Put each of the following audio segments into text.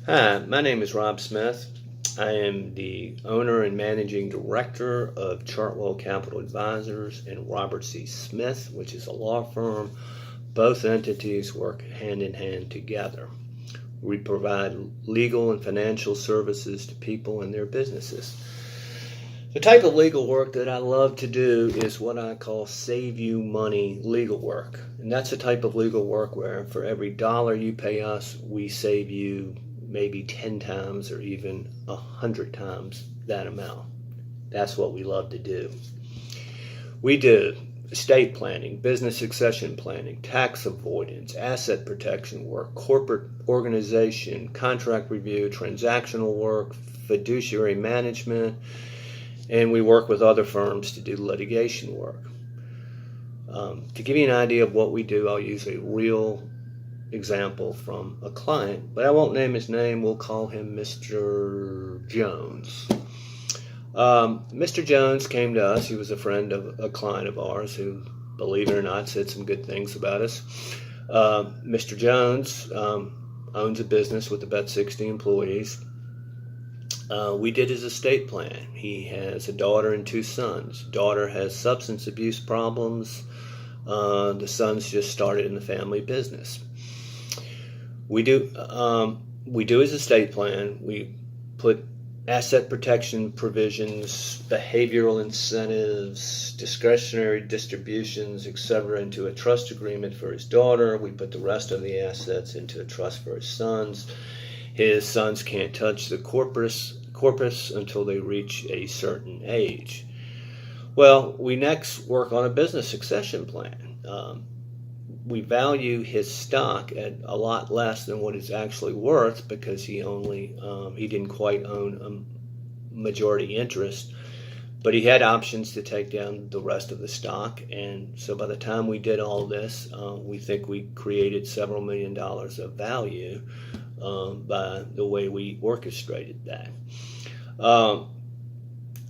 Hi, my name is Rob Smith. I am the owner and managing director of Chartwell Capital Advisors and Robert C. Smith, which is a law firm. Both entities work hand in hand together. We provide legal and financial services to people and their businesses. The type of legal work that I love to do is what I call save you money legal work. And that's the type of legal work where for every dollar you pay us, we save you maybe 10 times or even 100 times that amount. That's what we love to do. We do estate planning, business succession planning, tax avoidance, asset protection work, corporate organization, contract review, transactional work, fiduciary management, and we work with other firms to do litigation work. To give you an idea of what we do, I'll use a real example from a client, but I won't name his name. We'll call him Mr. Jones. Mr. Jones came to us. He was a friend of a client of ours who, believe it or not, said some good things about us. Mr. Jones owns a business with about 60 employees. We did his estate plan. He has a daughter and 2 sons. Daughter has substance abuse problems. The sons just started in the family business. We do his estate plan. We put asset protection provisions, behavioral incentives, discretionary distributions, etc. into a trust agreement for his daughter. We put the rest of the assets into a trust for his sons. His sons can't touch the corpus until they reach a certain age. Well, we next work on a business succession plan. We value his stock at a lot less than what it's actually worth because he didn't quite own a majority interest, but he had options to take down the rest of the stock. And so by the time we did all this, we think we created several $1 million of value by the way we orchestrated that.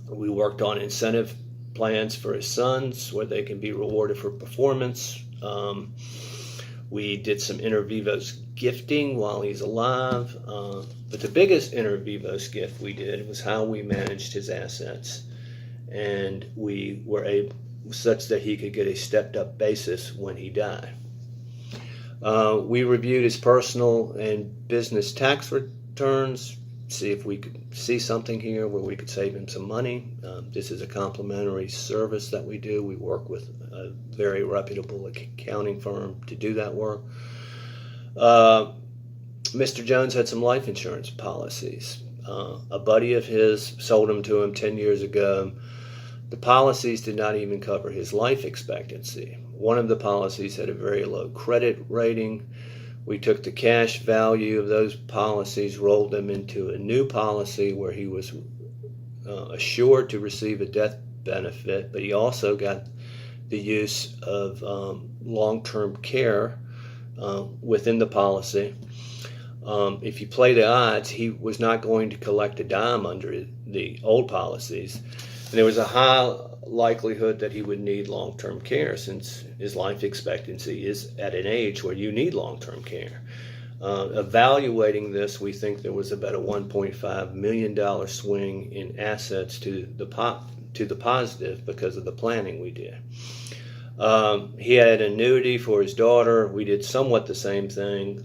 We worked on incentive plans for his sons where they can be rewarded for performance. We did some inter vivos gifting while he's alive, but the biggest inter vivos gift we did was how we managed his assets, and we were able such that he could get a stepped up basis when he died. We reviewed his personal and business tax returns, see if we could see something here where we could save him some money. This is a complimentary service that we do. We work with a very reputable accounting firm to do that work. Mr. Jones had some life insurance policies. A buddy of his sold them to him 10 years ago. The policies did not even cover his life expectancy. One of the policies had a very low credit rating. We took the cash value of those policies, rolled them into a new policy where he was assured to receive a death benefit, but he also got the use of long-term care within the policy. If you play the odds, he was not going to collect a dime under the old policies. And there was a high likelihood that he would need long-term care since his life expectancy is at an age where you need long-term care. Evaluating this, we think there was about a $1.5 million swing in assets to the positive because of the planning we did. He had an annuity for his daughter. We did somewhat the same thing.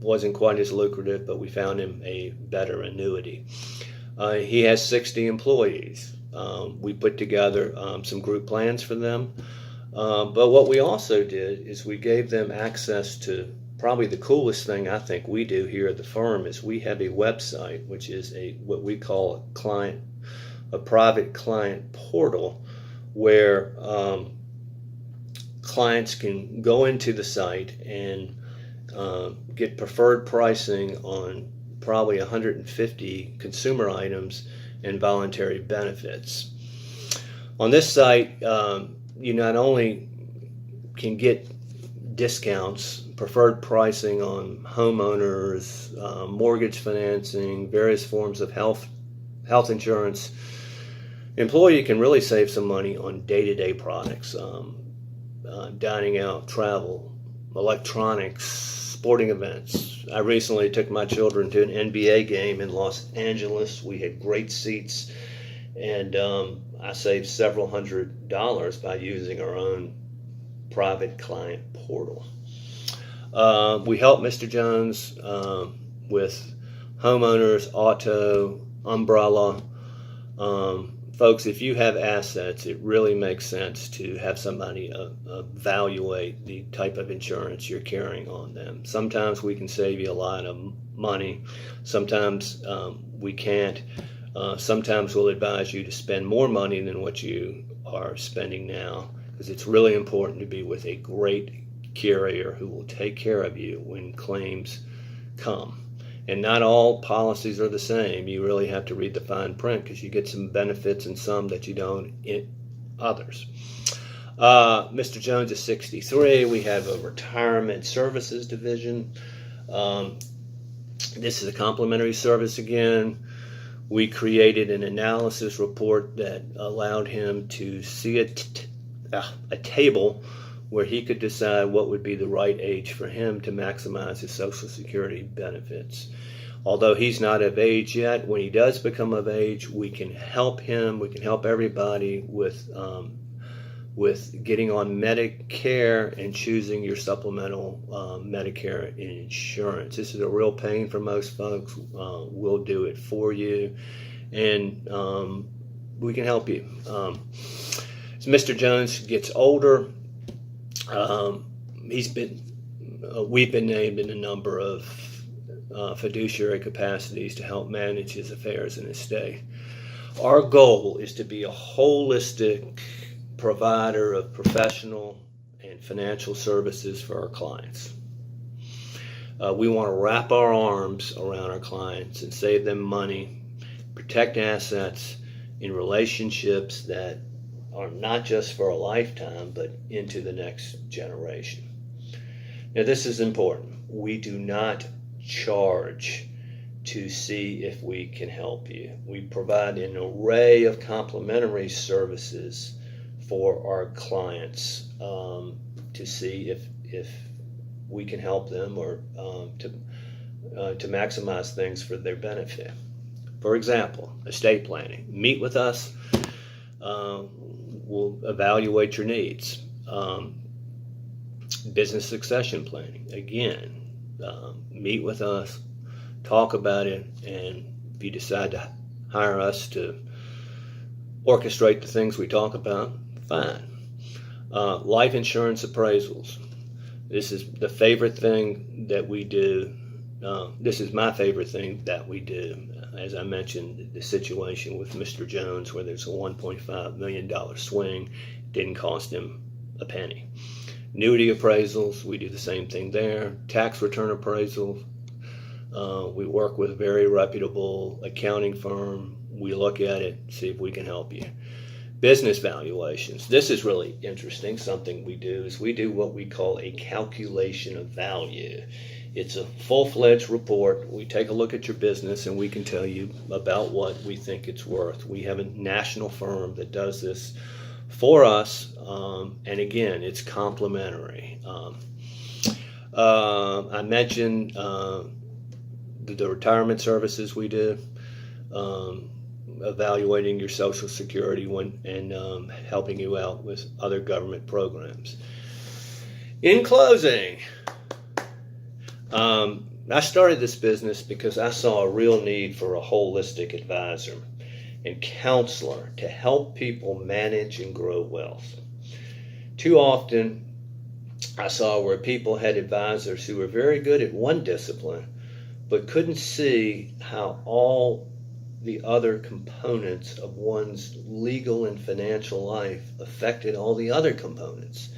Wasn't quite as lucrative, but we found him a better annuity. He has 60 employees. We put together some group plans for them. But what we also did is we gave them access to probably the coolest thing I think we do here at the firm is we have a website, which is what we call a private client portal where clients can go into the site and get preferred pricing on probably 150 consumer items and voluntary benefits. On this site, you not only can get discounts, preferred pricing on homeowners, mortgage financing, various forms of health insurance. Employee can really save some money on day-to-day products, dining out, travel, electronics, sporting events, I recently took my children to an NBA game in Los Angeles. We had great seats, and I saved several $100s by using our own private client portal. We help Mr. Jones with homeowners, auto, umbrella. Folks, if you have assets, it really makes sense to have somebody evaluate the type of insurance you're carrying on them. Sometimes we can save you a lot of money. Sometimes we can't. Sometimes we'll advise you to spend more money than what you are spending now, because it's really important to be with a great carrier who will take care of you when claims come. And not all policies are the same. You really have to read the fine print, because you get some benefits in some that you don't in others. Mr. Jones is 63. We have a retirement services division. This is a complimentary service again. We created an analysis report that allowed him to see a table where he could decide what would be the right age for him to maximize his Social Security benefits. Although he's not of age yet, when he does become of age, we can help him. We can help everybody with getting on Medicare and choosing your supplemental Medicare insurance. This is a real pain for most folks. We'll do it for you, and we can help you. As Mr. Jones gets older, we've been named in a number of fiduciary capacities to help manage his affairs in his estate. Our goal is to be a holistic provider of professional and financial services for our clients. We want to wrap our arms around our clients and save them money, protect assets in relationships that are not just for a lifetime, but into the next generation. Now, this is important. We do not charge to see if we can help you. We provide an array of complimentary services for our clients to see if we can help them, or to maximize things for their benefit. For example, estate planning. Meet with us. We'll evaluate your needs. Business succession planning. Again, meet with us, talk about it, and if you decide to hire us to orchestrate the things we talk about, fine. Life insurance appraisals. This is the favorite thing that we do. This is my favorite thing that we do. As I mentioned, the situation with Mr. Jones, where there's a $1.5 million swing, didn't cost him a penny. Annuity appraisals, we do the same thing there. Tax return appraisals, we work with a very reputable accounting firm. We look at it, see if we can help you. Business valuations. This is really interesting. Something we do is we do what we call a calculation of value. It's a full-fledged report. We take a look at your business and we can tell you about what we think it's worth. We have a national firm that does this for us, and again, it's complimentary. I mentioned the retirement services we do, evaluating your Social Security and helping you out with other government programs. In closing, I started this business because I saw a real need for a holistic advisor and counselor to help people manage and grow wealth. Too often, I saw where people had advisors who were very good at one discipline, but couldn't see how all the other components of one's legal and financial life affected all the other components.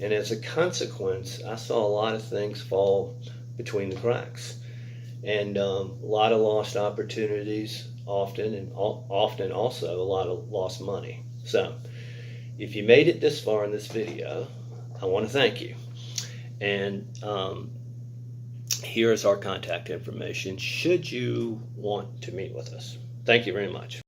And as a consequence, I saw a lot of things fall between the cracks, and a lot of lost opportunities often, and often also a lot of lost money. So if you made it this far in this video, I want to thank you. And here is our contact information should you want to meet with us. Thank you very much.